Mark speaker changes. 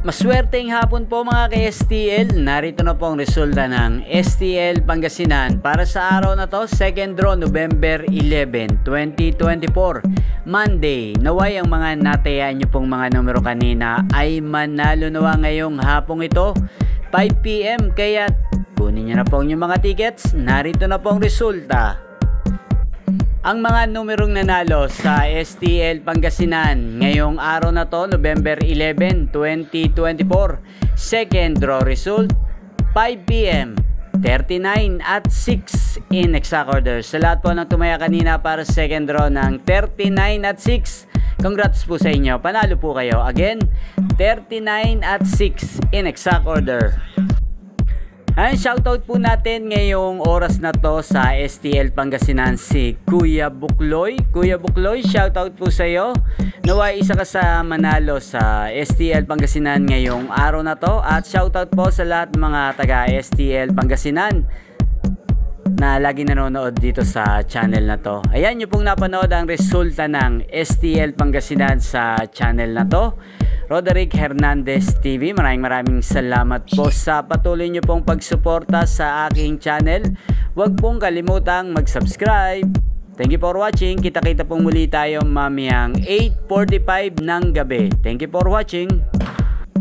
Speaker 1: Maswerteng hapon po mga ka-STL. Narito na po ang resulta ng STL Pangasinan para sa araw na to, second draw November 11, 2024, Monday. Naway ang mga natayaan nyo pong mga numero kanina ay manalo nawa ngayong hapong ito 5 PM. Kaya kunin nyo na po yung mga tickets. Narito na po ang resulta. Ang mga numerong nanalo sa STL Pangasinan ngayong araw na to, November 11, 2024. Second draw result, 5 PM, 39 at 6 in exact order. Sa lahat po ng tumaya kanina para sa second draw ng 39 at 6, congrats po sa inyo. Panalo po kayo. Again, 39 at 6 in exact order. Ayan, shoutout po natin ngayong oras na to sa STL Pangasinan si Kuya Bukloy. Kuya Bukloy, shoutout po sa iyo. Naway isa ka sa manalo sa STL Pangasinan ngayong araw na to. At shoutout po sa lahat mga taga STL Pangasinan na lagi nanonood dito sa channel na to. Ayan, nyo pong napanood ang resulta ng STL Pangasinan sa channel na to. Roderick Hernandez TV, maraming salamat po sa patuloy nyo pong pagsuporta sa aking channel. Huwag pong kalimutang mag-subscribe. Thank you for watching. Kita-kita pong muli tayo mamayang 8:45 ng gabi. Thank you for watching.